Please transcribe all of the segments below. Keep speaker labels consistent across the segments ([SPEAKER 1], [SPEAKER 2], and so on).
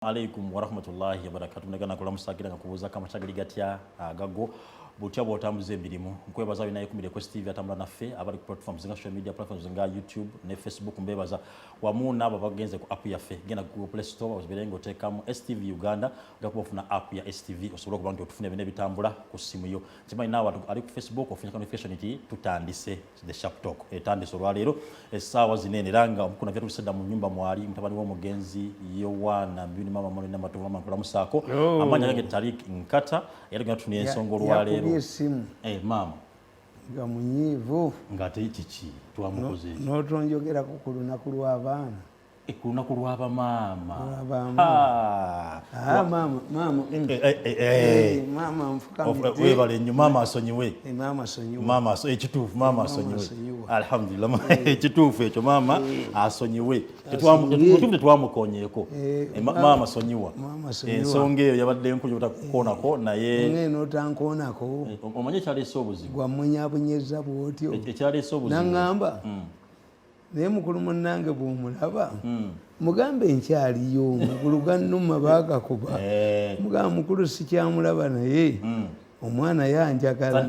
[SPEAKER 1] Alaikum warahmatullahi wabarakatuh. Ndagana kula musagira ngakubuza kama chagali gatya gago butya bwotambuze emirimu nkwebaza binaye ku Mirequest TV atambula naffe abali ku platforms zinga social media platforms zinga YouTube ne Facebook mbebaza wamu nabo bagenze ku app yaffe genda ku Play Store oziberengo tekamu STV Uganda ngakubafuna app ya STV osobola kuba nti otufune bine bitambula ku simu yo kimanyi nawo ali ku Facebook ofunya notification iti tutandise the sharp talk etandise olwaleero essaawa zinene ranga omukuna vyetu bisedda mu nyumba mwali mutabani w'omugenzi Yowana mbini mama mwana namatovu mama kula musako amanya yake Tariq Nkata yali gatuni ensongo olwaleero mama
[SPEAKER 2] nga munyivu
[SPEAKER 1] ngate chichi twamukoze
[SPEAKER 2] notonjogera ku lunaku lw'abaana
[SPEAKER 1] ekunaku lw'aba mama
[SPEAKER 2] mama mfukamite
[SPEAKER 1] webale nnyo mama asonyiwe
[SPEAKER 2] mama
[SPEAKER 1] ekituufu mama asonyiwe alhamdulillah ekituufu ekyo mama asonyiwe tetwamukonyeeko mama asonyiwa ensonga eyo yabadde enkujo butakukoonako naye
[SPEAKER 2] notankoonako
[SPEAKER 1] omanye ekyaleese obuzibu
[SPEAKER 2] gwamunyabunyeza bwotyo
[SPEAKER 1] ekyaleese obuzibu
[SPEAKER 2] naŋŋamba naye mukulu munnange bw'omulaba mugambe nkyaliyo mukulu gannuma baagakuba mugamba mukulu sikyamulaba naye omwana yanjagala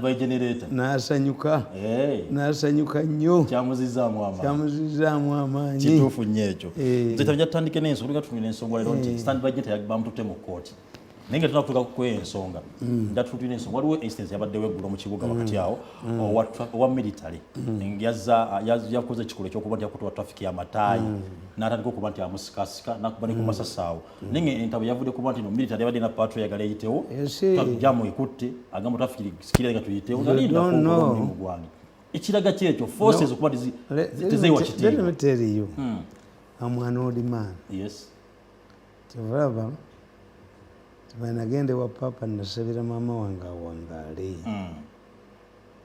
[SPEAKER 2] n'asanyuka nnyo kyamuzizaamu amaanyi
[SPEAKER 1] kituufu nnyo ekyo nze tabija tutandike n'ensonga tuliga tutumira ensonga leero nti stand by gye bamutute mu kkooti naye nga tunakutuuka kw'ensonga nga tutulina ensonga waliwo instance yabaddewo eggulo mu kibuga wakati awo owa military yakoze ekikolo ekyokuba nti yakutuwa traffic y'amataayi n'atandika okuba nti amusikasika nakuba ne ku masasaawo naye nga entabo yavudde kuba nti no military yabadde na patrol yagala eyitewo jamu ekutte agamba traffic sikira nga tuyitewo nalinda omulimu gwange ekiraga kyekyo forces okuba tezeewa kitiibwa.
[SPEAKER 2] Let me tell you, I'm an old man.
[SPEAKER 1] Yes.
[SPEAKER 2] Tevalaba nagende wa papa nasabira mama wange awangaale.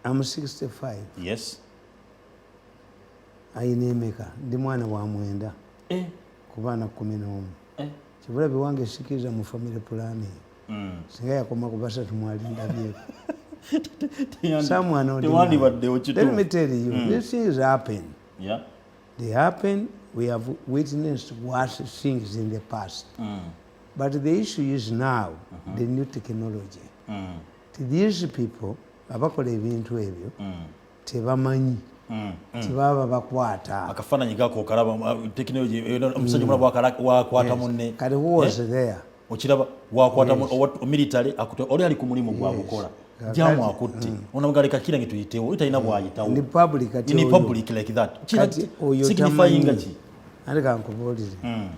[SPEAKER 2] I'm 65.
[SPEAKER 1] Yes.
[SPEAKER 2] Ayina emeka ndi mwana wa mwenda ku baana 11. Kibulabe wange sikiriza mu family planning. Singa yakoma ku basatu mwalinda byeko. Someone let me tell you, these things happen.
[SPEAKER 1] Yeah.
[SPEAKER 2] They happen. We have witnessed worse things in the past. But the issue is now the new technology. To these people, abakola ebintu ebyo tebamanyi tebaba bakwata
[SPEAKER 1] akafaananyi gako okalaba technology omusajja mulaba wakwata munne
[SPEAKER 2] kati who was there
[SPEAKER 1] okiraba wakwata military oli ali ku mulimu gwa bukola jamu akutte onamugaleka kira nge tuyitewo italina bwayitawo
[SPEAKER 2] in public
[SPEAKER 1] like that
[SPEAKER 2] signifying ki alika nkubuulire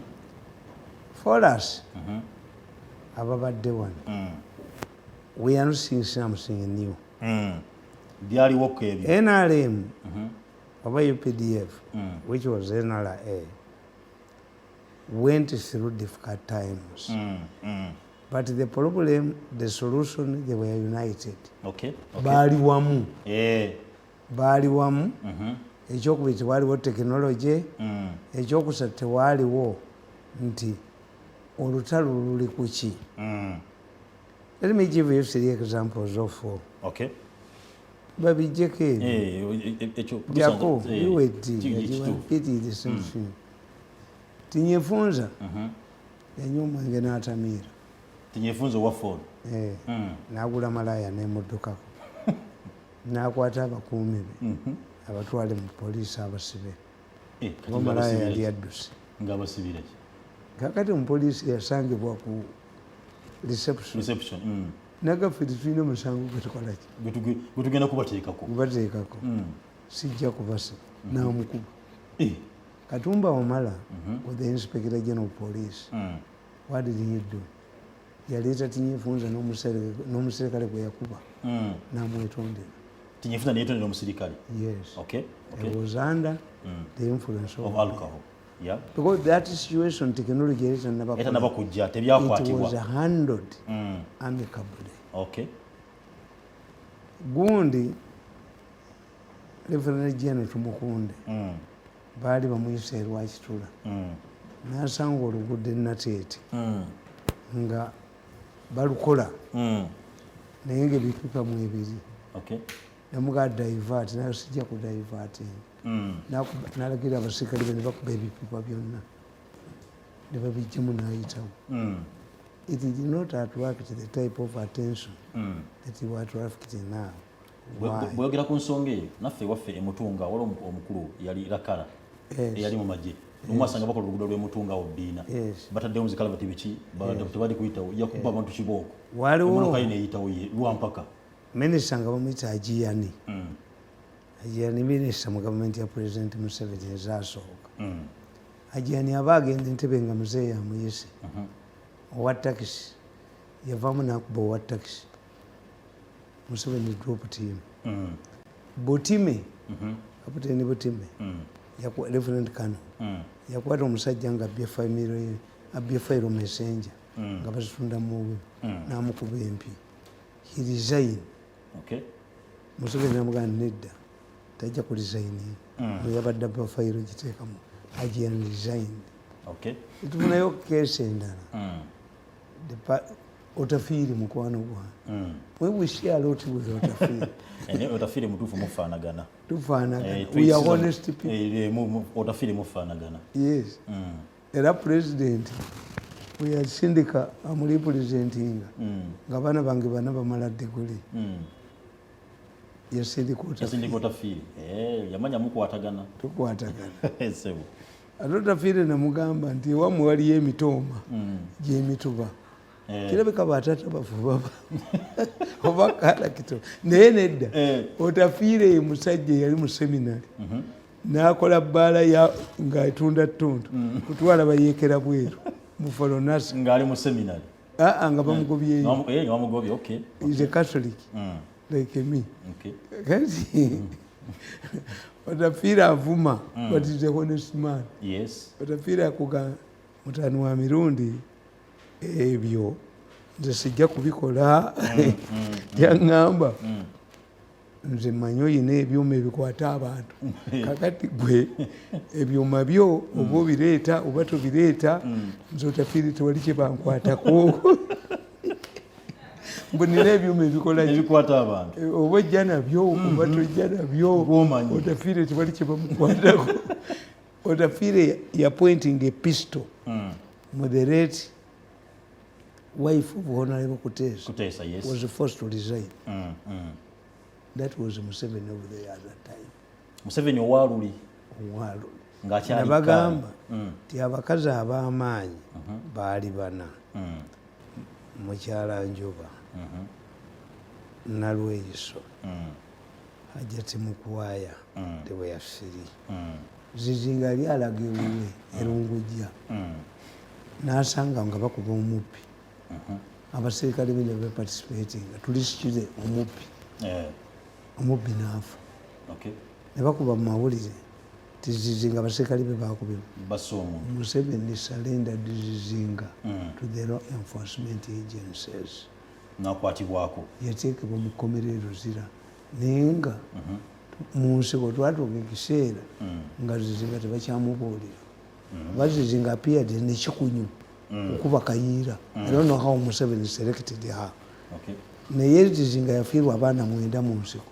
[SPEAKER 2] for us ababadde wano we are not seeing something new.
[SPEAKER 1] byaliwo ku ebyo
[SPEAKER 2] NRM oba UPDF which was NRA went through difficult times. But the problem, the solution, they were united.
[SPEAKER 1] Okay.
[SPEAKER 2] Bali wamu. Bali wamu. Ekyokubiri tewaliwo technology. Ekyokusatu tewaliwo nti olutalo luli kuki. Let me give you 3 examples of 4.
[SPEAKER 1] Okay.
[SPEAKER 2] Babijjeko Jako, you wait pity the same thing. Tinyefunza. Enyuma nge n'atamira.
[SPEAKER 1] Tinyefunza wa phone.
[SPEAKER 2] N'agula malaya n'emuddukako. N'akwata abakuumi be. Abatwale mu poliisi abasibe. Malaya yali adduse.
[SPEAKER 1] Ng'abasibira ki?
[SPEAKER 2] Kakati omupoliisi yasangibwa ku reception. Nagaffe tulina omusango gwe tukola ki?
[SPEAKER 1] Gwe tugenda kubateekako.
[SPEAKER 2] Sijja kubasa n'amukuba. Katumba Wamala with the Inspector General of Police. What did he do? Yaleeta Tinyefunza n'omuserikale gwe yakuba n'amwetondera.
[SPEAKER 1] Tinyefunza n'eyetondera omusirikale?
[SPEAKER 2] Yes.
[SPEAKER 1] Okay.
[SPEAKER 2] He was under the influence of
[SPEAKER 1] alcohol. Yeah.
[SPEAKER 2] Because that situation technology is never
[SPEAKER 1] kujja tebyakwatibwa.
[SPEAKER 2] It was handled amicably.
[SPEAKER 1] Okay.
[SPEAKER 2] Gundi Reverend General Tumukunde baali bamuyise Lwakitula n'asanga oluguudo Nateete nga balukola naye ng'ebituuka mu ebiri. Namuga divert naye sijja ku divert n'alagira abasirikale be ne bakuba ebipipa byonna ne babijjamu n'ayitawo. It did not attract the type of attention that you are attracting now.
[SPEAKER 1] Bweyogera ku nsonga eyo naffe waffe emutunga wala omukulu yali Lakala eyali mu magye omwasanga bakola oluguudo lw'emutunga awo Bbiina bataddewo muzikalavati biki tebali kuyitawo yakuba abantu kibooko
[SPEAKER 2] waliwo
[SPEAKER 1] kayina eyitawo ye lwampaka
[SPEAKER 2] minisita nga bamuyita Ajiyani Ajiyani minisita mu gavumenti ya President Museveni ezasooka Ajiyani aba agenda entebe nga muzeeyi amuyise owa takisi yavaamu n'akuba owa takisi Museveni dropped him. Botime, Kapiteni Botime, Lieutenant Colonel, yakwata omusajja nga abbye fayiro messenger nga bazitunda muwe n'amukuba empi. He resigned. Museveni n'amugamba nedda tajja ku resign bwe yabadde abba fayiro giteekamu Ajiyani resigned. Tufunayo keesi endala Otafiire mukwano gwange. We wish a lot with Otafiire.
[SPEAKER 1] Otafiire mutuufu mufaanagana.
[SPEAKER 2] Tufaanagana. We are honest people.
[SPEAKER 1] Otafiire mufaanagana.
[SPEAKER 2] Yes. Era president we are sindika amurepresentinga nga baana bange bana bamala degree. Yasindika
[SPEAKER 1] Otafiire. Yamanya mukwatagana.
[SPEAKER 2] Tukwatagana.
[SPEAKER 1] Sebo.
[SPEAKER 2] Ate Otafiire namugamba nti ewammwe waliyo emitooma gy'emituba. Kirabika batata bavuba oba kalakito naye nedda Otafiire ye musajja yali mu seminary n'akola bbaala ng'atunda ttuntu kutwala bayeekera bweru mu Foronasi
[SPEAKER 1] ng'ali mu seminary
[SPEAKER 2] nga bamugobyeyo is a Catholic like me kati Otafiire avuma but is a honest man. Otafiire akuga mutani wa Mirundi ebyo nze sijja kubikola yaŋŋamba nze mmanyi oyina ebyuma ebikwata abantu kakati gwe ebyuma byo oba obireeta oba tobireeta nze Otafiire tewali kye bankwatako mbu nina ebyuma
[SPEAKER 1] ebikwata abantu
[SPEAKER 2] oba ojja nabyo oba tojja nabyo Otafiire tewali kye bamukwatako. Otafiire yapointing a pistol mu the late wife of Honorable Kutesa was forced to resign. That was Museveni over there at that time.
[SPEAKER 1] Museveni owaaluli
[SPEAKER 2] nabagamba nti abakazi ab'amaanyi baali bana mukyala Njoba Nalweyiso Hajati Mukwaya they were three. Zizinga yali alaga ewuwe erungujja n'asanga nga bakuba omuppi abaserikale be ne baparticipating nga tulisitire omubbi n'afa ne bakuba mu mawulire ti Zizinga abaserikale be bakubye Museveni surrendered Zizinga to the law enforcement agencies
[SPEAKER 1] n'akwatibwako
[SPEAKER 2] yateekebwa mu kkomera Luzira naye nga mu nsiko twatuuka ekiseera nga Zizinga tebakyamubuulira oba Zizinga appeared nekikunyu okuba kayiira. I don't know how Museveni selected her. Naye Zizinga yafiirwa abaana 9 mu nsiko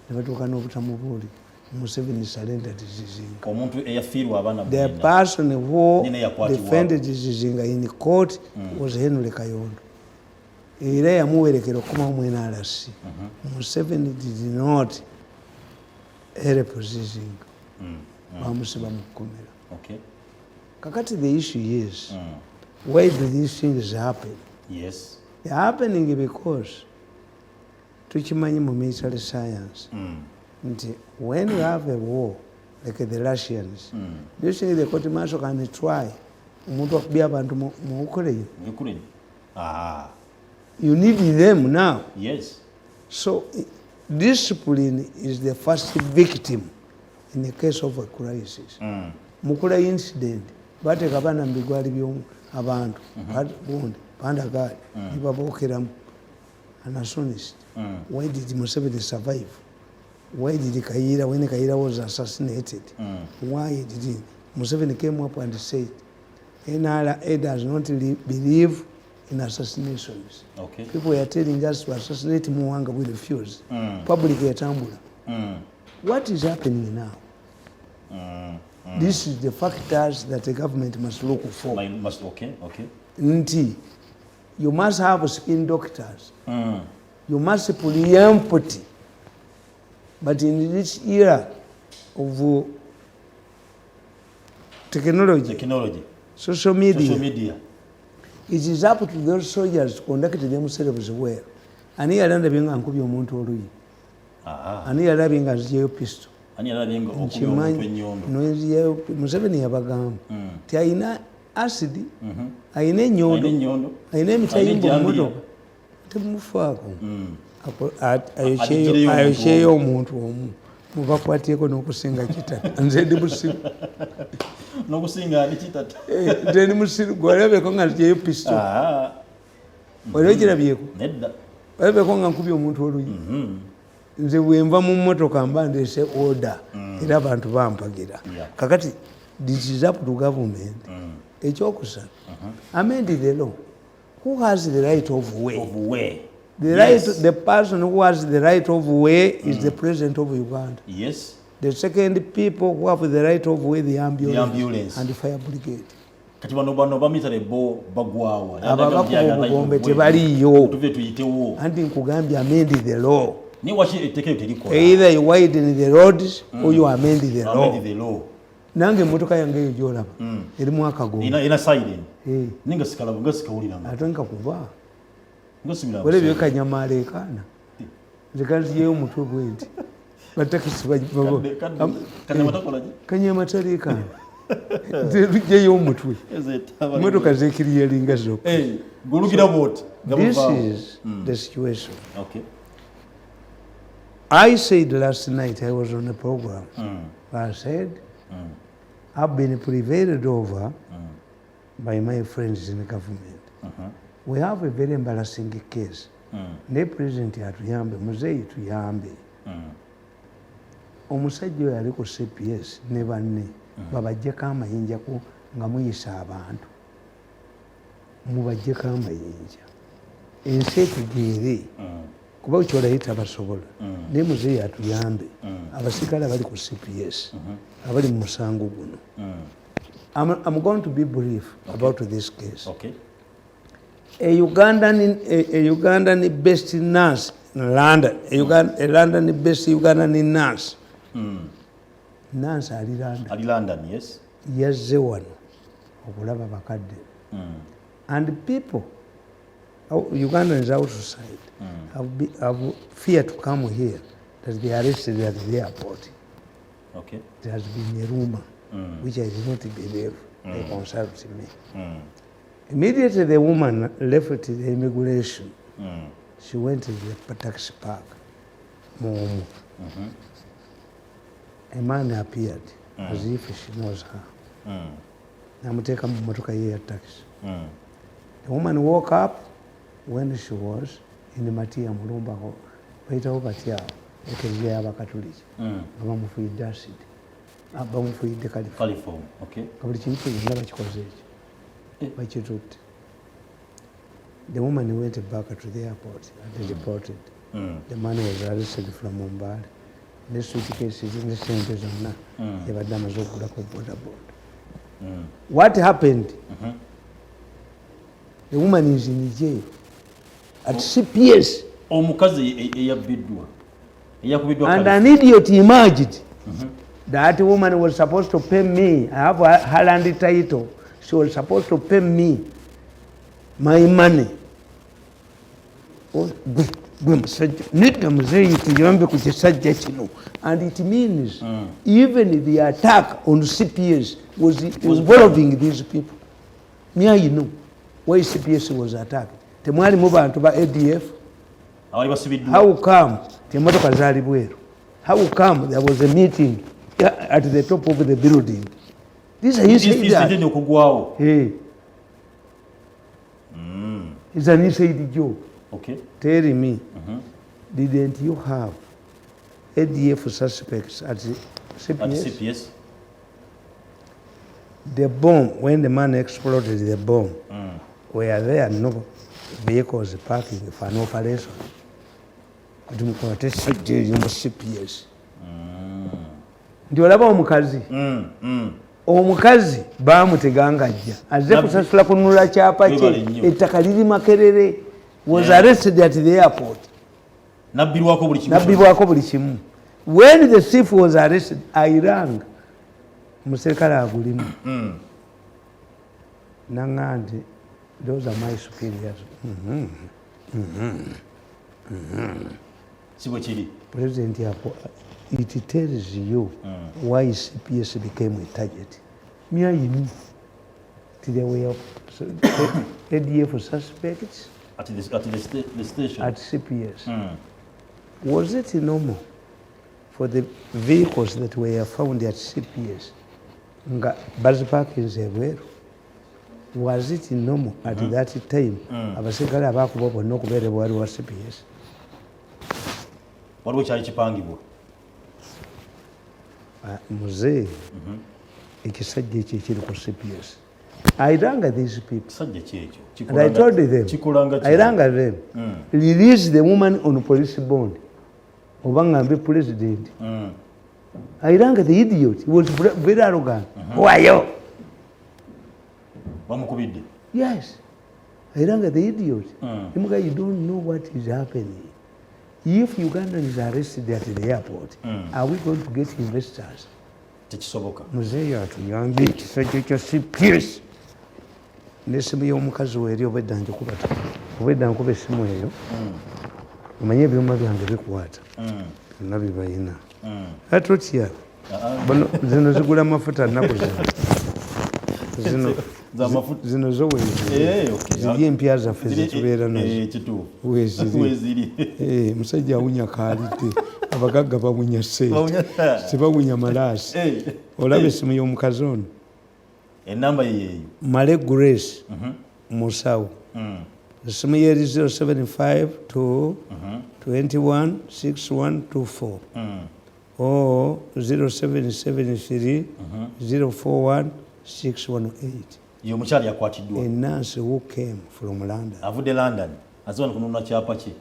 [SPEAKER 2] ne batuuka n'obutamubuulira. Museveni surrendered Zizinga.
[SPEAKER 1] Omuntu eyafiirwa abaana 9.
[SPEAKER 2] The person who defended Zizinga in court was Henry Kayondo. Era yamuwerekera okukomawo mu NRC. Museveni did not help Zizinga. Bamusiba mu kkomera. Kakati the issue is why do these things happen? They're happening because tukimanyi mu military science nti when you have a war like the Russians, do you think the court martial can try omuntu akubya abantu mu Ukraine? You need them now. So discipline is the first victim in the case of a crisis. Mukula incident bateeka abaana mu bigwali by'abantu bundi bandagaali ne babookeramu an arsonist. Why did Museveni survive? Why did Kayiira, when Kayiira was assassinated, why did he? Museveni came up and said NRA does not believe in assassinations. People were telling us to assassinate Muwanga, we refused. Public yatambula. What is happening now? This is the factors that the government must look for.
[SPEAKER 1] Okay.
[SPEAKER 2] Nti, you must have spin doctors. You must preempt. But in this era of technology, social media, it is up to those soldiers to conduct themselves well. Ani yalanda binga nkubi omuntu oluyi. Ani yalanda binga ziyo pistol.
[SPEAKER 1] Ani yalanda binga okubi omuntu enyondo.
[SPEAKER 2] Noziyo Museveni yabagamba. Ti ayina acid, ayina enyondo, ayina emitayimbo mmotoka. Temufaako. Ayokyeyo omuntu omu. Mubakwateko n'okusinga kitata. Nze ndi musiru.
[SPEAKER 1] N'okusinga ani kitata.
[SPEAKER 2] Nze ndi musiru gwalabeko nga ziyo pistol. Waliwo kirabyeko?
[SPEAKER 1] Nedda.
[SPEAKER 2] Walabeko nga nkubye omuntu oluyi. Nze bwenva mu mmotoka mba ndeese order era abantu bampagira. Kakati this is up to government. Ekyokusatu, amend the law. Who has the right of way? The person who has the right of way is the president of Uganda.
[SPEAKER 1] Yes.
[SPEAKER 2] The second people who have the right of way, the ambulance and the fire brigade.
[SPEAKER 1] Kati bano bamitale bo bagwawa.
[SPEAKER 2] Abagombe tebaliyo. Anti nkugambye amend the law.
[SPEAKER 1] Ni wachi etekeyo terikola.
[SPEAKER 2] Either you widen the roads or you amend the law. Nange motoka yange eyo gyolaba erimu akagongo
[SPEAKER 1] ina siren ninga sikalabu ngasikawulira
[SPEAKER 2] ate nka kuva
[SPEAKER 1] ngasimira
[SPEAKER 2] wale byeka nyamale ekana zikanzi yeyo mutwe bwenti batakisi babo kanyama tali ekana yeyo mutwe motoka zekiriye linga zo
[SPEAKER 1] gulugira bot
[SPEAKER 2] this is the situation. Okay, I said last night, I was on a program, I said I've been prevailed over by my friends in the government. We have a very embarrassing case. Ne president atuyambe, muzeyi tuyambe. Omusajja oyo ali ku CPS ne banne babajjeko amayinja nga muyisa abantu. Mubajjeko amayinja. Ensi etugeere. Kuba kyolayita basobola. Ne muzeyi atuyambe. Abasikale abali ku CPS. Abali mu musango guno. I'm going to be brief about this case.
[SPEAKER 1] Okay.
[SPEAKER 2] A Ugandan based nurse in London, a London based Ugandan nurse. Nurse ali
[SPEAKER 1] London, yes.
[SPEAKER 2] Yazze wano okulaba bakadde. And people, Ugandans outside, have fear to come here that they are arrested at the airport.
[SPEAKER 1] Okay.
[SPEAKER 2] There has been a rumor, which I did not believe. They consulted me. Immediately the woman left the immigration. She went to the taxi park. A man appeared as if she knows her. Namuteka mu motoka ye ya taxi. The woman woke up when she was in the Matia Mulumba ho. Baitaho Batia. Ekeje abakatuliki. Bamufuidde acid. Bamufuidde
[SPEAKER 1] caliform. Okay.
[SPEAKER 2] Kabuli kintu yonna bakikoze ekyo. Bakitutte. The woman went back to the airport and reported. The man was arrested from Mumbai. The suitcases in the sente zonna yabadde amaze okugulako boda. What happened? The woman is in jail at CPS.
[SPEAKER 1] Omukazi eyabiddwa.
[SPEAKER 2] And an idiot emerged. That woman was supposed to pay me. I have a Holland title. She was supposed to pay me my money. And it means even the attack on CPS was involving these people. Me, you know why CPS was attacked. Temwali mu bantu ba ADF. How come? How come there was a meeting at the top of the building? This is inside. Hey. It's an inside joke.
[SPEAKER 1] Okay.
[SPEAKER 2] Tell me, didn't you have ADF suspects at the CPS?
[SPEAKER 1] At the CPS?
[SPEAKER 2] The bomb, when the man exploded the bomb, were there no vehicles parking for an operation? nti olaba omukazi omukazi bamuteganga ajja azze kusasula kununula kyapa kye ettaka liri Makerere was arrested at the airport nabbirwako buli kimu when the thief was arrested I rang muserikale agulimu nanga nti those are my superiors President it tells you why CPS became a target. Me and you there were ADF suspects
[SPEAKER 1] at the station
[SPEAKER 2] at CPS. Was it normal for the vehicles that were found at CPS nga baziparkings ebweru? Was it normal at that time abasirikale abakuba bonna okubeera bwali wa CPS?
[SPEAKER 1] waliwo kyali kipangibwa
[SPEAKER 2] muzeeyi ekisajja ekyo ekiri ku CPS I rang these people and I told them release the woman on police bond oba ngambe president I rang the idiot he was very arrogant wayo
[SPEAKER 1] bamukubidde
[SPEAKER 2] yes I rang the idiot imuga you don't know what is happening. If Uganda is arrested at the airport, are we going to get investors?
[SPEAKER 1] Tekisoboka.
[SPEAKER 2] Muzeeyi atuyambye ekisajja ekyo CPS. N'essimu y'omukazi we eri obwedda njikubata. Obwedda nkuba essimu eyo. Omanye ebyuma byange bikwata. Byonna bibayina. Atotya. Zino zigula amafuta nnaku zino zo ziri empya zaffe zetubeera nazo weziri musajja awunya kaalite abagagga bawunya sente tebawunya malaasi olaba essimu y'omukazi ono
[SPEAKER 1] enamba yeeyo
[SPEAKER 2] Male Grace Musawo essimu ye eri 075 to 21 6124 or 0773 041 618.
[SPEAKER 1] Yo mukyali yakwatiddwa.
[SPEAKER 2] A nurse who came from London.
[SPEAKER 1] Avudde London. Azze kununula kyapa ki?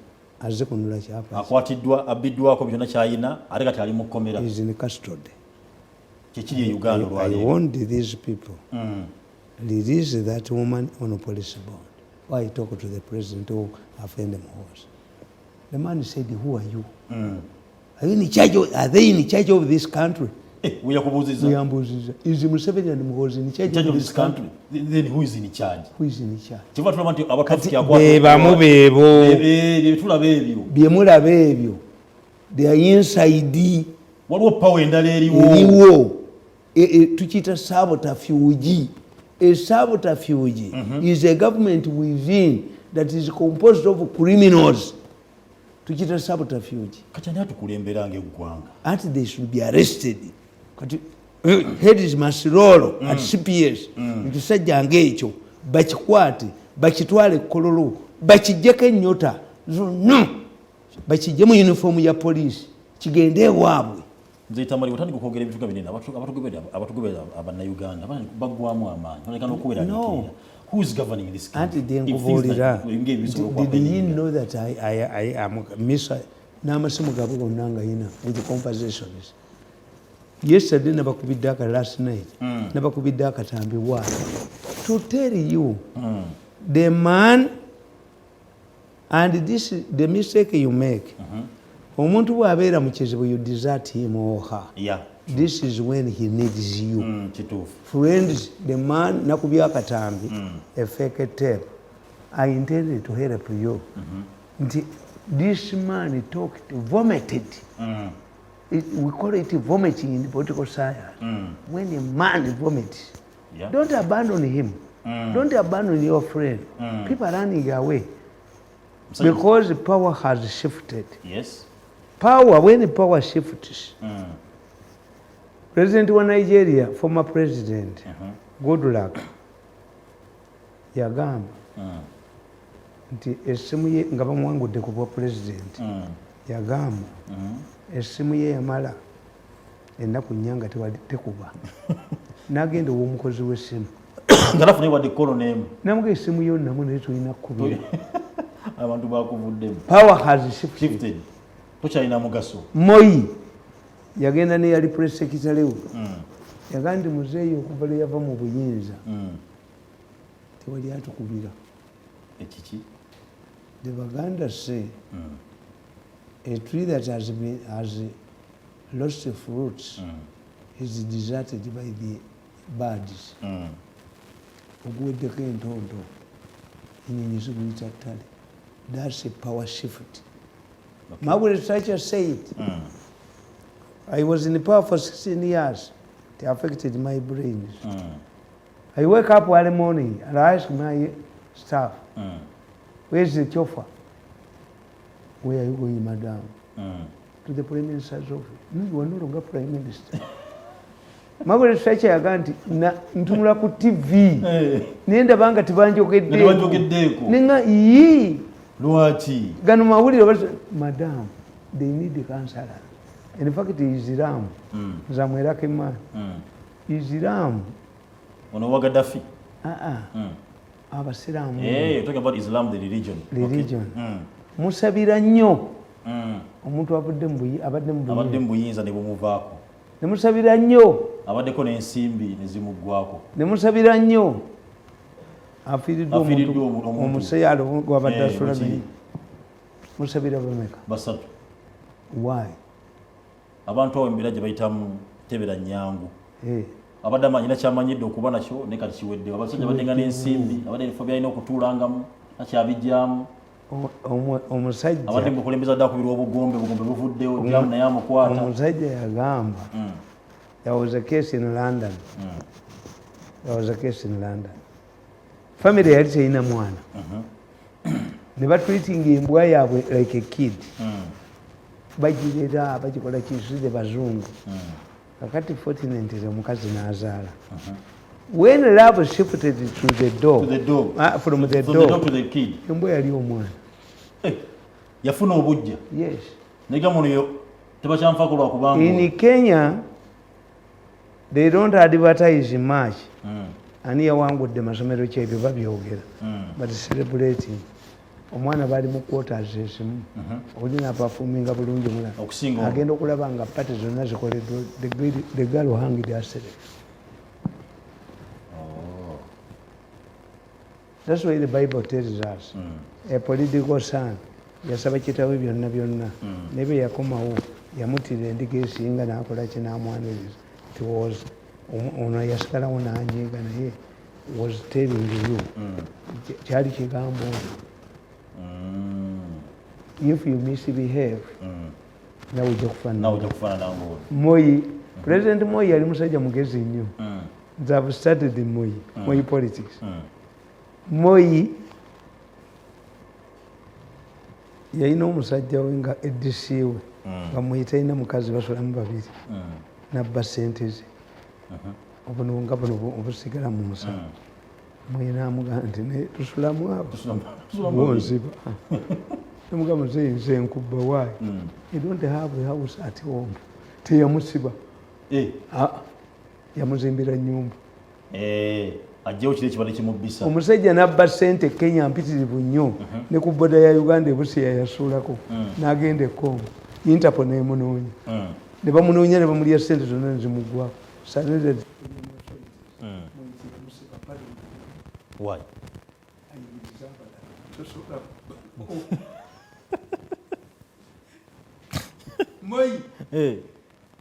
[SPEAKER 2] Azze kununula kyapa.
[SPEAKER 1] Akwatiddwa abiddwako byonna kyayina ate kati ali mu kkomera.
[SPEAKER 2] He is in custody.
[SPEAKER 1] Kikiri e Uganda olwaleero.
[SPEAKER 2] I warned these people. Release that woman on a police bond. Why talk to the president who offend them horse? The man said, who are you? Are you in charge of, are they in charge of this country?
[SPEAKER 1] Uyakubuziza.
[SPEAKER 2] Is Museveni and Muhoozi in charge of this country?
[SPEAKER 1] Then who is in charge?
[SPEAKER 2] Who is in charge?
[SPEAKER 1] Kiva tulaba nti abakati yakwata.
[SPEAKER 2] Beebamu beebo.
[SPEAKER 1] Tulaba ebyo.
[SPEAKER 2] Byemulaba ebyo. They are inside.
[SPEAKER 1] Waliwo power endala eriwo.
[SPEAKER 2] Eriwo. Tukiyita sabotafuge. A sabotafuge is a government within that is composed of criminals. Tukiyita sabotafuge.
[SPEAKER 1] Kati ani atukulembera ng'eggwanga.
[SPEAKER 2] And they should be arrested. Heads must roll at CPS. Ekisajja ng'ekyo bakikwate bakitwale Kololo bakijjeko ennyota zonna bakijje mu uniform ya police kigende ewaabwe.
[SPEAKER 1] Nze Tamale otandika okwogera ebituka binene abatugoberera abannayuganda baggwamu amaanyi balekana okubeera
[SPEAKER 2] no.
[SPEAKER 1] Who is governing this country?
[SPEAKER 2] Did you know that I am n'amasimu gaabwe gonna nga yina with the conversations? Yesterday nabakubidde aka last night nabakubidde akatambi why to tell you the man and this the mistake you make omuntu bw'abeera mu kizibu you desert him or her. This is when he needs you. Friends, the man nakubya akatambi a fake tape. I intended to help you. This man talked, vomited. We call it vomiting in political science. When a man vomits, don't abandon him. Don't abandon your friend. People are running away because power has shifted.
[SPEAKER 1] Yes.
[SPEAKER 2] Power, when power shifts, President wa Nigeria, former president, Goodluck, yagamba nti essimu ye nga bamuwangudde ku bwa president yagamba essimu ye yamala ennaku nnya nga tekuba n'agenda ow'omukozi w'essimu
[SPEAKER 1] ngalafu naye wadde kolo n'emu
[SPEAKER 2] namuga essimu yo namu naye tulina kkubira
[SPEAKER 1] abantu bakuvuddemu
[SPEAKER 2] power has shifted
[SPEAKER 1] tokyalina mugaso
[SPEAKER 2] Moi yagenda ne yali press secretary we yagamba nti muzeeyi okuva lwe yava mu buyinza tewali atukubira
[SPEAKER 1] ekiki.
[SPEAKER 2] The Baganda say a tree that has lost fruits is deserted by the birds. Oguweddeko entonto ennyonyi ziguyita ttale. That's a power shift. Okay. Margaret Thatcher said, I was in power for 16 years. It affected my brains. I wake up early morning and I ask my staff, where's the chauffeur? Where are you going, madam? To the Prime Minister's office. No, you are no longer Prime Minister. Margaret Thatcher yagamba ntunula ku TV nenda banga tibanjogeddeko nenga yi
[SPEAKER 1] lwaki
[SPEAKER 2] gano mawulire madam they need the counselor. In fact Islam zamwerako emana Islam
[SPEAKER 1] ono wa Gaddafi
[SPEAKER 2] abasiraamu
[SPEAKER 1] talking about Islam the religion
[SPEAKER 2] musabira nnyo omuntu abadde mu
[SPEAKER 1] buyinza ne bumuvaako
[SPEAKER 2] nemusabira nnyo
[SPEAKER 1] abaddeko n'ensimbi ne zimuggwako
[SPEAKER 2] nemusabira nnyo afiiriddwe omuseyaalo gwabadde asula naye musabira bameka
[SPEAKER 1] basatu.
[SPEAKER 2] Why?
[SPEAKER 1] Abantu awo embeera gye bayitamu tebera nnyangu abadde amanyina kyamanyidde okuba nakyo ne kati kiweddewo abasajja baddenga n'ensimbi abadde ebifo byalina okutuulangamu nakyabijjamu
[SPEAKER 2] omusajja
[SPEAKER 1] abadde mukulembeza dda kubirwa obugombe buvuddewo jamu naye amukwata.
[SPEAKER 2] Omusajja yagamba there was a case in London. Family yali teyina mwana ne batreatinga embwa yaabwe like a kid bagirera bagikola kisudde bazungu kakati fortunately omukazi n'azaala. When love shifted to the dog, from the dog
[SPEAKER 1] to the kid,
[SPEAKER 2] embwa yali omwana
[SPEAKER 1] yafuna obujja.
[SPEAKER 2] Yes.
[SPEAKER 1] Negamuno tebakyanfaako lwakubanga
[SPEAKER 2] in Kenya they don't advertise much. Ani yawangudde masomero kyebyo babyogera but celebrating omwana bali mu quarters esimu olina apafuminga bulungi mulala agenda okulaba nga pati zonna zikoleddwa the girl hanged herself. That's why the Bible tells us a political son yasaba kitawe byonna nebe yakomawo yamutira endiga esinga n'akola kinamwaniriza. It was ono yasigalawo n'anyiiga naye was telling you kyali kigambo if you misbehave nawe ojja kufaanana. Moi, President Moi yali musajja mugezi nnyo. Nze I've studied Moi politics. Moi yalina omusajja we nga eddisi we bamuyita alina mukazi basolamu babiri nabba ssente ze obuno nga buno obusigala mu musango. Moi n'amugamba nti tusulamu abo bonziba namugamba nze nkubba waayi you don't have a house at home. Teyamusiba yamuzimbira nnyumba
[SPEAKER 1] ajjewo kiri ekibadde kimubbisa.
[SPEAKER 2] Omusajja n'abba ssente Kenya mpitirivu nnyo ne ku boda ya Uganda ebusiya yasuulako n'agenda e Congo. Interpol n'emunoonya ne bamunoonya ne bamulya ssente zonna ne zimuggwako.
[SPEAKER 1] Why?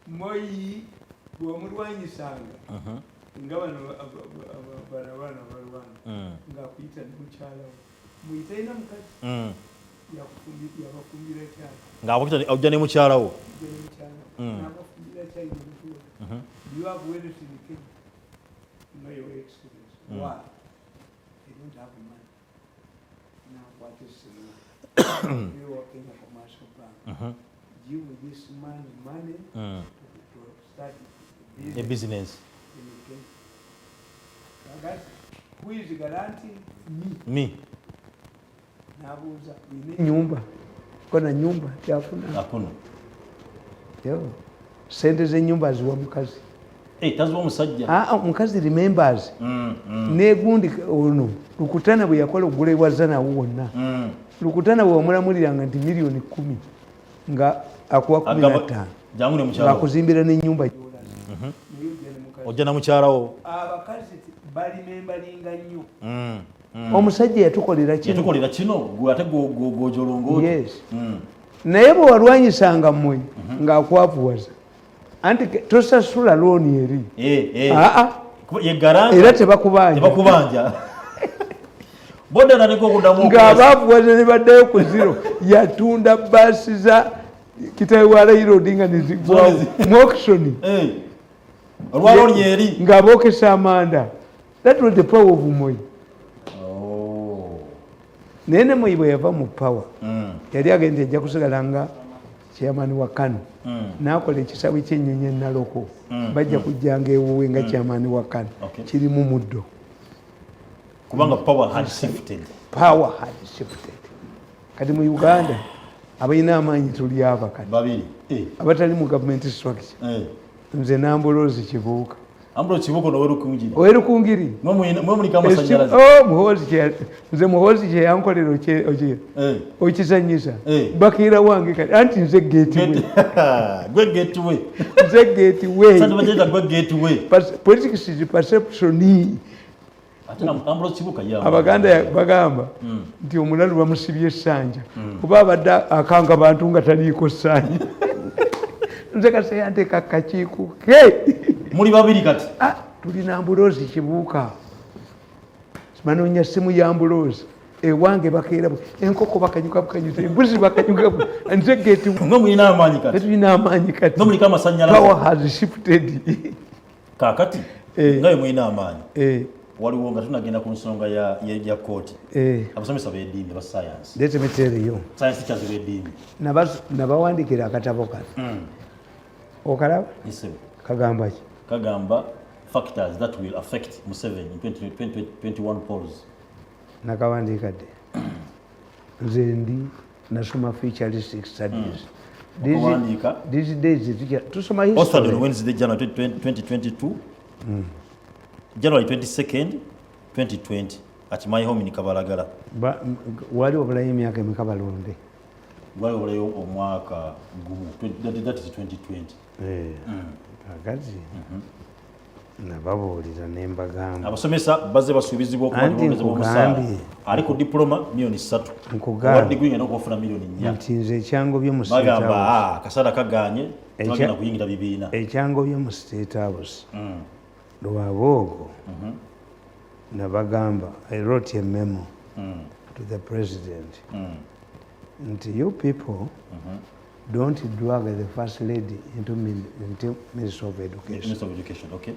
[SPEAKER 2] Moi bw'omulwanyisanga nga bano abaana balwana ng'akuyita ne mukyalawo muyitalina mukazi yabafumbira kyalo
[SPEAKER 1] ng'abakita ojja ne mukyalawo
[SPEAKER 2] n'abafumbira kyalo nemutuula you have waited in Kenya know your experience. Why? They don't have money. Now what is you working in a commercial bank? Give this man money to start
[SPEAKER 1] a business.
[SPEAKER 2] Who is guaranteeing
[SPEAKER 1] me?
[SPEAKER 2] Nabuza nyumba kona nyumba yafuna
[SPEAKER 1] hakuna
[SPEAKER 2] yo sente ze nyumba ziwa mukazi
[SPEAKER 1] taziwa omusajja
[SPEAKER 2] mukazi remembers negundi ono lukutana bwe yakola ogulebwaza nawo wonna lukutana bwe wamulamuliranga nti miliyoni 10 nga akuwa 15
[SPEAKER 1] Jamune mukyala.
[SPEAKER 2] Bakuzimbira n'ennyumba.
[SPEAKER 1] Ojja na mukyalawo.
[SPEAKER 2] Abakazi bali membalinga nnyo. Omusajja yatukolera kino.
[SPEAKER 1] Yatukolera kino gwe ate gojolongo.
[SPEAKER 2] Yes. Naye bwe walwanyisanga mmwe ng'akwavuwaza anti tosasula looni eri. Era tebakubanja.
[SPEAKER 1] Boda naliko okudamu
[SPEAKER 2] ng'abaavuwaza ne baddayo ku zero yatunda baasi za kitawe wa Raila Odinga ne zigwawo mu auction.
[SPEAKER 1] Olwalooni eri.
[SPEAKER 2] Ng'abookesa amanda. That was the power of Moi. Naye ne Moi bwe yava mu power yali agenda ajja kusigala nga chairman wa Kano n'akola ekisawe ky'ennyonyi ennaloko bajja kujjanga ewuwe nga chairman wa Kano kirimu muddo
[SPEAKER 1] kubanga power had shifted.
[SPEAKER 2] Kati mu Uganda abalina amaanyi tuli abakati
[SPEAKER 1] babiri
[SPEAKER 2] abatali mu government structure. Nze Nambuloozi Kibuuka.
[SPEAKER 1] Ambuloozi Kibuuka n'Owerukungiri.
[SPEAKER 2] Owerukungiri.
[SPEAKER 1] Mwe muliko amasanyalaze.
[SPEAKER 2] Nze Muhoozi kye yankolera okizanyisa. Bakiira wange kati anti nze gateway.
[SPEAKER 1] Gwe gateway.
[SPEAKER 2] Nze gateway.
[SPEAKER 1] Sasa bagenda gwe gateway.
[SPEAKER 2] Politics is perception.
[SPEAKER 1] Ambuloozi Kibuuka yawa.
[SPEAKER 2] Abaganda bagamba nti omulalu bamusibye essanja. Kuba abadde akanga bantu nga taliiko ssanja. Nze kase yanteeka kakiiko ke.
[SPEAKER 1] Muli babiri kati.
[SPEAKER 2] Tulina Ambuloozi Kibuuka. Simanoonya ssimu ya Ambuloozi. Ewange bakeera enkoko bakanyuka bukanyuza embuzi bakanyuka nze geti.
[SPEAKER 1] Mwe mulina amaanyi kati.
[SPEAKER 2] Tulina amaanyi kati.
[SPEAKER 1] Mwe muliko amasanyalaze.
[SPEAKER 2] Power has shifted.
[SPEAKER 1] Kaakati ngayo mulina amaanyi. Waliwo nga tunagenda ku nsonga ya kooti. Abasomesa b'eddiini aba science.
[SPEAKER 2] Let me tell you.
[SPEAKER 1] Science teachers b'eddiini.
[SPEAKER 2] Nabawandiikira akatabo kano. Okalaba?
[SPEAKER 1] Yes,
[SPEAKER 2] kagamba ki?
[SPEAKER 1] Kagamba factors that will affect Museveni in 2021 polls.
[SPEAKER 2] Nakawandiika dde. Nze ndi nasoma futuristic studies. These days tusoma history.
[SPEAKER 1] Authored on Wednesday, January 2022. January 22nd, 2020 at my home in Kabalagala.
[SPEAKER 2] Wali obulayo emyaka emeka balonde?
[SPEAKER 1] Wali obulayo omwaka gumu. That is 2020.
[SPEAKER 2] Agazi nababuulira ne mbagamba
[SPEAKER 1] abasomesa bazze basuubizibwa okubaongeza omusaala ali ku diploma milioni 3 nkugamba degree ngenda okufuna milioni 4
[SPEAKER 2] nti nze ekyangobye mu state
[SPEAKER 1] bagamba kasala kaganye twagenda kuyingira bibiina
[SPEAKER 2] ekyangobye mu state house lwaboogo nabagamba I wrote a memo to the president nti you people don't drag the first lady into Minister of Education.
[SPEAKER 1] Minister of Education, okay.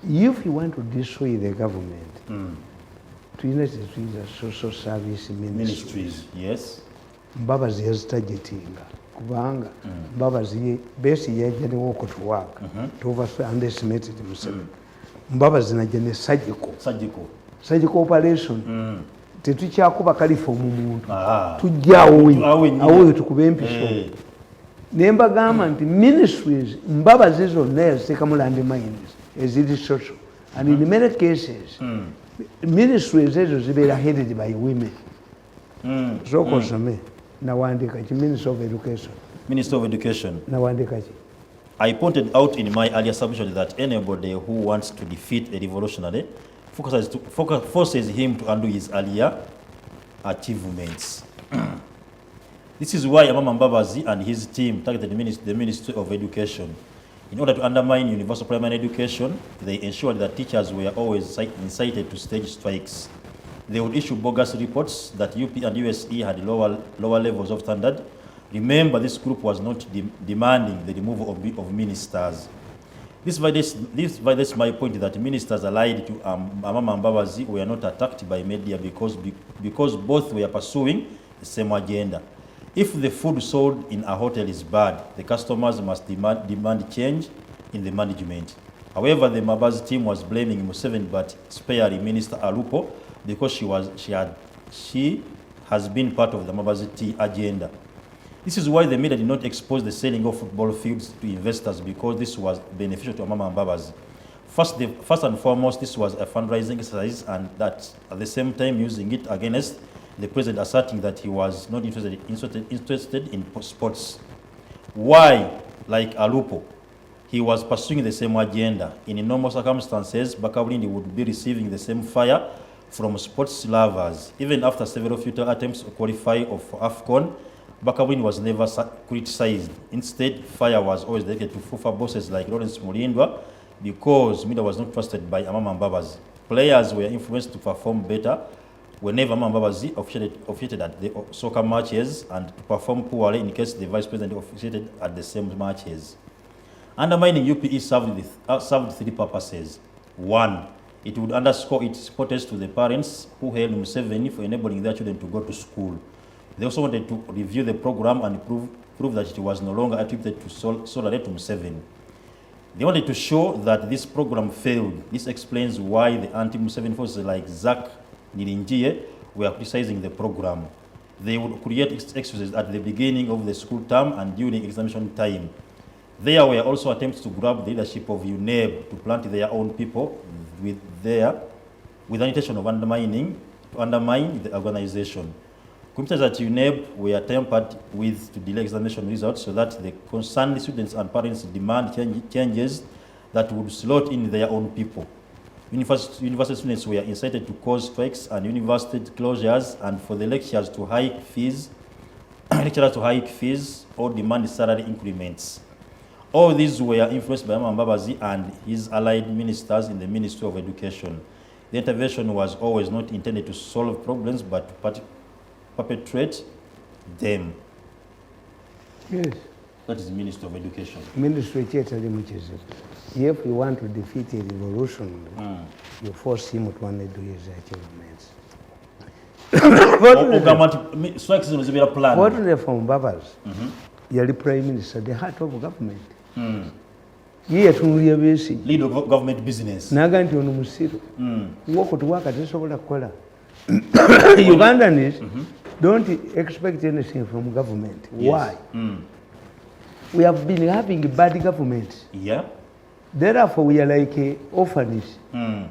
[SPEAKER 2] If you want to destroy the government, to unite the social service ministries,
[SPEAKER 1] yes.
[SPEAKER 2] Mbabazi yazitajetinga kubanga Mbabazi besi yaje ne walk to work to underestimate Museveni. Mbabazi naje ne surgical operation. Tetukyakuba kalifa omuntu tujjawo awo tukube empiso nembagamba nti ministries Mbabazi zonna yaziteekamu land mines eziri social and in many cases ministries ezo zibeera headed by women. Sooka osome nawandika ki Minister of Education nawandika ki.
[SPEAKER 1] I pointed out in my earlier submission that anybody who wants to defeat a revolutionary forces him to undo his earlier achievements. This is why Amama Mbabazi and his team targeted the Ministry of Education. In order to undermine universal primary education, they ensured that teachers were always incited to stage strikes. They would issue bogus reports that UP and USE had lower levels of standard. Remember, this group was not demanding the removal of ministers. This validates my point that ministers allied to Amama Mbabazi were not attacked by media because both were pursuing the same agenda. If the food sold in a hotel is bad, the customers must demand change in the management. However, the Mbabazi team was blaming Museveni but sparing Minister Alupo because she has been part of the Mbabazi agenda. This is why the media did not expose the selling of football fields to investors because this was beneficial to Amama Mbabazi. First and foremost, this was a fundraising exercise and that at the same time using it against the president asserting that he was not interested in sports. Why like Alupo, he was pursuing the same agenda. In normal circumstances, Bakabulindi would be receiving the same fire from sports lovers. Even after several futile attempts to qualify for AFCON, Bakabulindi was never criticized. Instead, fire was always dedicated to FUFA bosses like Lawrence Mulindwa because media was not trusted by Amama Mbabazi. Players were influenced to perform better whenever Amama Mbabazi officiated at the soccer matches and to perform poorly in case the vice president officiated at the same matches. Undermining UPE served three purposes. One, it would underscore its protest to the parents who hailed Museveni for enabling their children to go to school. They also wanted to review the program and prove that it was no longer attributed to solely to Museveni. They wanted to show that this program failed. This explains why the anti-Museveni forces like Zach Nirinjie were criticizing the program. They would create excuses at the beginning of the school term and during examination time. There were also attempts to grab the leadership of UNEB to plant their own people with the intention of undermine the organization. Computers at UNEB were tampered with to delay examination results so that the concerned students and parents demand changes that would slot in their own people. University students were incited to cause strikes and university closures and for the lecturers to hike fees or demand salary increments. All these were influenced by Amama Mbabazi and his allied ministers in the Ministry of Education. The intervention was always not intended to solve problems but to perpetuate them.
[SPEAKER 2] Yes.
[SPEAKER 1] That is the Ministry of Education.
[SPEAKER 2] Ministry if you want to defeat a revolution, you force him to only do his achievements. Fortunately from Babas, you're Prime Minister, the heart of government. Lead of
[SPEAKER 1] government business.
[SPEAKER 2] Naganti ono musiru. Walk to work at this over the Ugandans don't expect anything from government.
[SPEAKER 1] Yes.
[SPEAKER 2] Why? We have been having bad government.
[SPEAKER 1] Yeah.
[SPEAKER 2] Therefore, we are like orphans.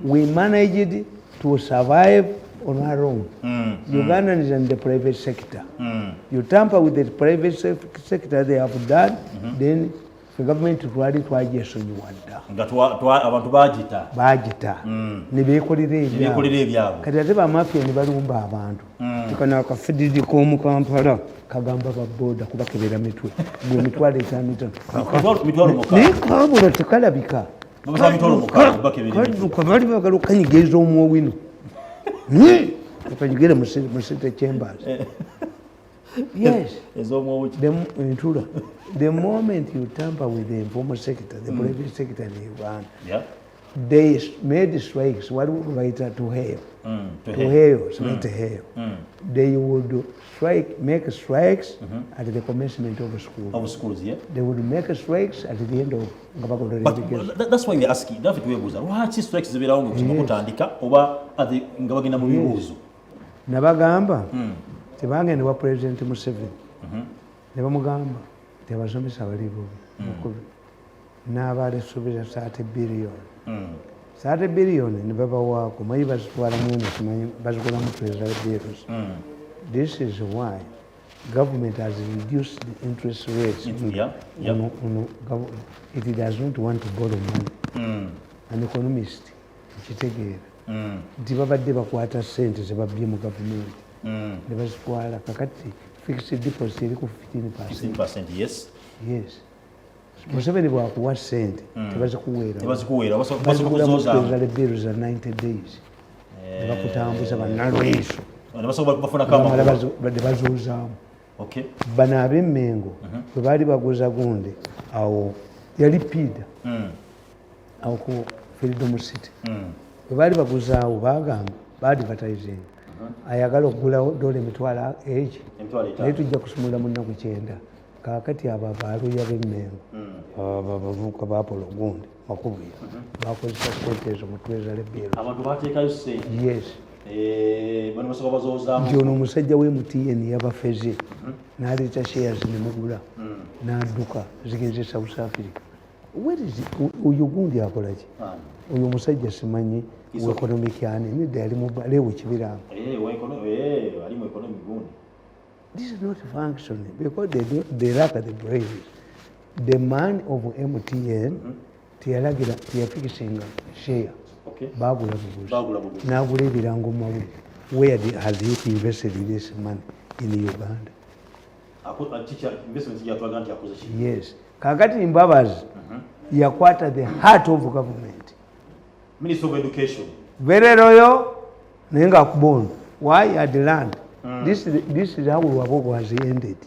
[SPEAKER 2] We managed to survive on our own. Ugandans in the private sector. You tamper with the private sector they have done, then the government twali twajesonyiwadda
[SPEAKER 1] abantu
[SPEAKER 2] bagita ne beekolera ebyabwe kati ate bamafia ne balumba abantu tukana akafididi k'omu Kampala kagamba baboda kubakebera mitwe gwe mitwalo 5 naye kabula tekalabika kaduka bali bagala okanyigiriza omwowino okanyigire mu city chambers. Yes. The moment you tamper with the informal sector, the private sector in Uganda, they made strikes. What would write to hail? To hail. They would make strikes at the commencement of school.
[SPEAKER 1] Of schools, yeah.
[SPEAKER 2] They would make strikes at the end of.
[SPEAKER 1] But that's why we're asking. David Webuza, what strikes the around kutandika oba at the ngabagina mu bibuzo.
[SPEAKER 2] Nabagamba. Tebanga ne wa President Museveni ne bamugamba tebasomesa bali bubi n'abalesuubiza $30 billion ne babawaako mayi bazitwala mwene simanyi bazikolamu treasury bills. This is why government has reduced the interest rates. It does not want to borrow money. An economist kitegeera nti babadde bakwata ssente zebabbye mu gavumenti ne bazitwala kakati fixed deposit eri ku 15%.
[SPEAKER 1] Yes.
[SPEAKER 2] Museveni bwakuwa ssente tebazikuweera bills za 90 days ne bakutambuza bannalweso badde bazuuzaamu. Bano ab'Emmengo bwe baali baguza gundi awo yali pida awo ku Freedom City bwe baali baguzaawo bagamba baadvertising ayagala okugulawo dola emitwalo egi naye tujja kusumula mu nnaku 9 kaakati abo abaaluya b'Emmengo abavubuka ba Apollo gundi makubira bakozesa ssente ezo mu treasury bills. Yes. Nti ono omusajja w'MTN yabafeze n'aleeta shares ne mugula n'adduka zigenze South Africa. Oyo gundi akola ki? Oyo omusajja simanyi economic nedda yali mubaleewo kibiramu. This is not functioning because they lack the brains. the man of MTN teyalagira teyafikisinga share bagula buguzi n'agula ebirango mawulire. Where has he invested this money in Uganda? Yes. Kakati Mbabazi yakwata the heart of government.
[SPEAKER 1] Minister of Education.
[SPEAKER 2] Very loyal, nenga kubon. Why had the land? This is how Wabogo has ended.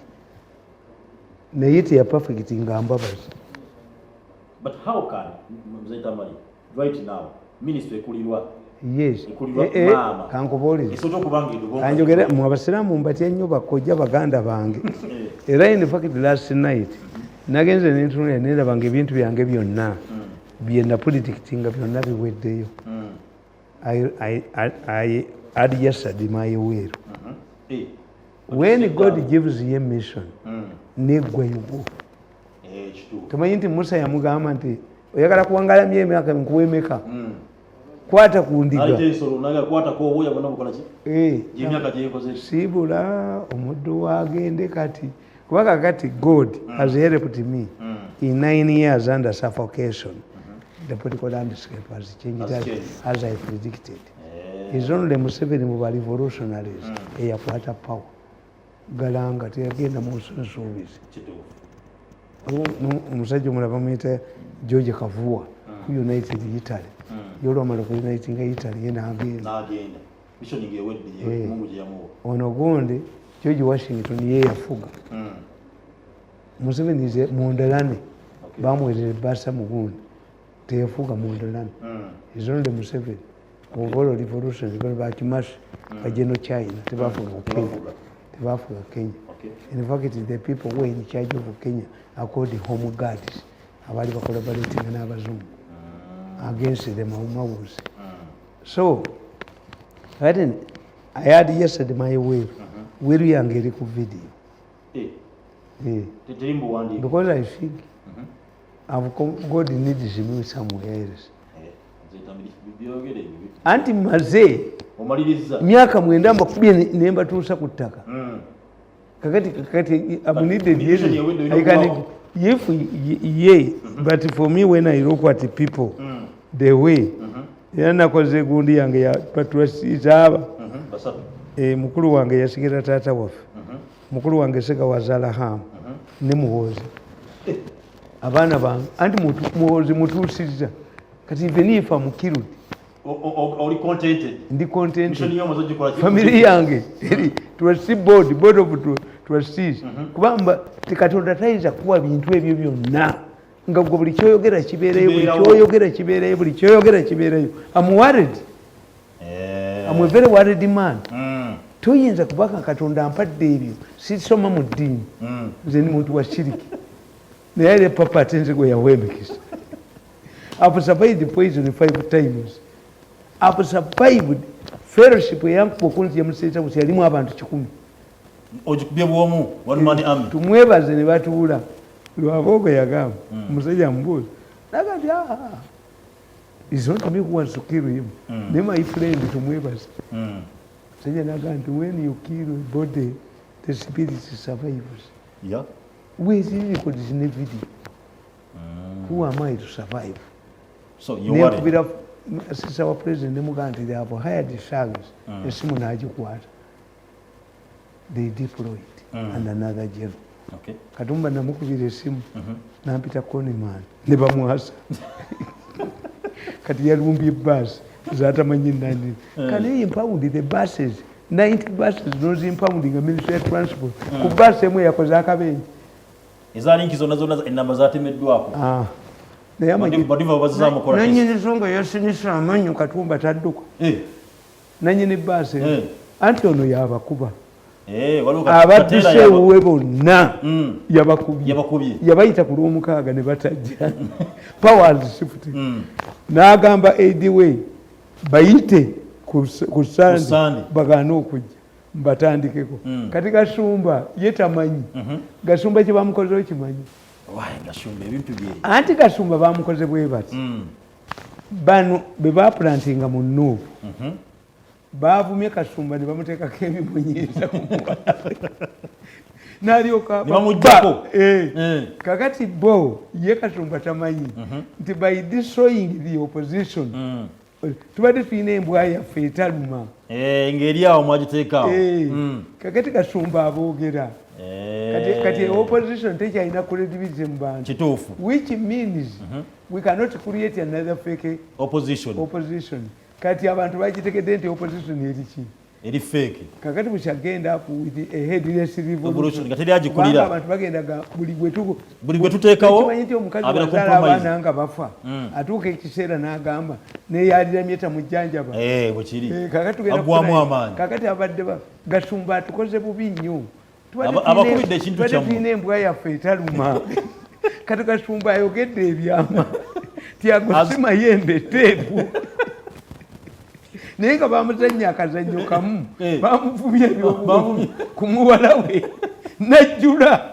[SPEAKER 2] Neyiti ya perfect in Mbabazi.
[SPEAKER 1] But how can Tamale right now minister ekulirwa?
[SPEAKER 2] Yes. Kankubolize. Kanjogera mu abasiramu mbati ennyo bakojja baganda bange. Era in fact last night nagenze n'entunula nenda bange ebintu byange byonna byenda politikitinga byonna biweddeyo. I had yesterday my will. When God gives you a mission, negwa yugo. Tumanyi nti Musa yamugamba nti oyagala kuwangala myaka nkuwa emeka. Kwata kundiga. Sibula omuddu wagende kati. Kubanga kati God has helped me in 9 years under suffocation. The political landscape has changed as I predicted. It's only Museveni mu revolutionaries eyakwata power. Galanga teyagenda mu nsuubizi. Omusajja omulala bamuyita George Kavuwa ku United Italy. Yolwamala ku United Italy yena agenda. Ono gundi George Washington ye yafuga. Museveni ze mundalane bamwezere basa mugundi teyafuga mundalane. It's only Museveni. Overall revolution bakimashi bajeno China tebafuga Kenya. Tebafuga Kenya. In fact the people who were in charge of Kenya are called the home guards. Abali bakolaborating n'abazungu against the Muhoozi. So I had yesterday my will. Will yange eri ku video. Because I think God needs me somewhere else. Anti maze myaka mwenda mbakubye nemba tuusa ku ttaka. Kakati I'm needed if ye but for me when I look at the people the way yanakoze gundi yange ya patwasiza aba mukulu wange yasigira tata waffe mukulu wange seka wazala ham ne Muhoozi abana bange anti Muhoozi mutuusiriza kati venifa mukirudi
[SPEAKER 1] oli contented
[SPEAKER 2] ndi contented family yange trustee board of trustees kubamba tekatonda tayinza kuwa bintu ebyo byonna nga gwe buli kyoyogera kibeereyo buli kyoyogera kibeereyo. I'm worried. I'm a very worried man. Toyinza kubaka katonda ampadde ebyo sisoma mu ddiini nze ni muntu wa shiriki naye le papa atenze gwe yawemekisa. I've survived poison 5 times. I've survived fellowship yankuba okunti yamuseeta buti yalimu abantu 100.
[SPEAKER 1] Ojikubye bwomu one man army.
[SPEAKER 2] Tumwebaze ne batuula. Lwabogo yagamba musajja mbuuza nagati is not me who wants to kill him. Ne my friend tumwebaze. Musajja nagamba nti when you kill a body the spirit survives.
[SPEAKER 1] Yeah.
[SPEAKER 2] We really could in a video. Who am I to survive?
[SPEAKER 1] So you worry.
[SPEAKER 2] Since our president Muganti, they have hired the shaggers. They deployed and another general.
[SPEAKER 1] Okay.
[SPEAKER 2] Katumba namukubira esimu nampita Koniman ne bamuhasa kati yalumbye bus zatamanyi nani. Can you impound the buses 90 buses those impounding a military transport ku bus emwe yakoze akabenje
[SPEAKER 1] ezali zona zona enamba zatemeddwako
[SPEAKER 2] nanyini songa yasinisa amanyu Katumba tadduka nanyini bus anti ono yabakuba abadduse ewuwe bonna yabakubye yabayita ku lw'omukaaga ne batajja powers shift n'agamba ADW bayite ku Sande bagaana okujja mbatandikeko kati Gasumba ye tamanyi Gasumba kye bamukozeho kimanyi anti Gasumba bamukoze bwe bati bano be baplantinga mu Nuupu baavumye Kasumba ne bamuteekako ebimunyeeza ku muwala n'alyoka
[SPEAKER 1] bamuggyako.
[SPEAKER 2] Kakati bo ye Kasumba tamanyi nti by destroying the opposition tubadde tulina embwa yaffe etaluma
[SPEAKER 1] ng'eri awo mwagiteekaawo.
[SPEAKER 2] Kakati Kasumba aboogera kati opposition tekyalina credibility mu bantu
[SPEAKER 1] kituufu,
[SPEAKER 2] which means we cannot create another fake opposition. Kati abantu bakitegedde nti opposition eriki
[SPEAKER 1] eri fake.
[SPEAKER 2] Kakati bukyagenda with a headless revolution
[SPEAKER 1] nga teri agikkulira.
[SPEAKER 2] Abantu bagendaga buli
[SPEAKER 1] gwe tuteekawo
[SPEAKER 2] kimanyi nti omukazi wazaala abaana nga bafa atuuka ekiseera n'agamba neyaliramye tamujjanjaba
[SPEAKER 1] bwe kiri
[SPEAKER 2] kakati tugenda
[SPEAKER 1] agwamu amaanyi.
[SPEAKER 2] kakati abadde Gasumba atukoze bubi nnyo.
[SPEAKER 1] Abakubidde ekintu kyammwe.
[SPEAKER 2] Tulina embwa yaffe etaluma kati Gasumba ayogedde ebyama tyagose mayembe teepu naye nga bamuzannya akazannyo kamu bamuvumye ku muwala we najjula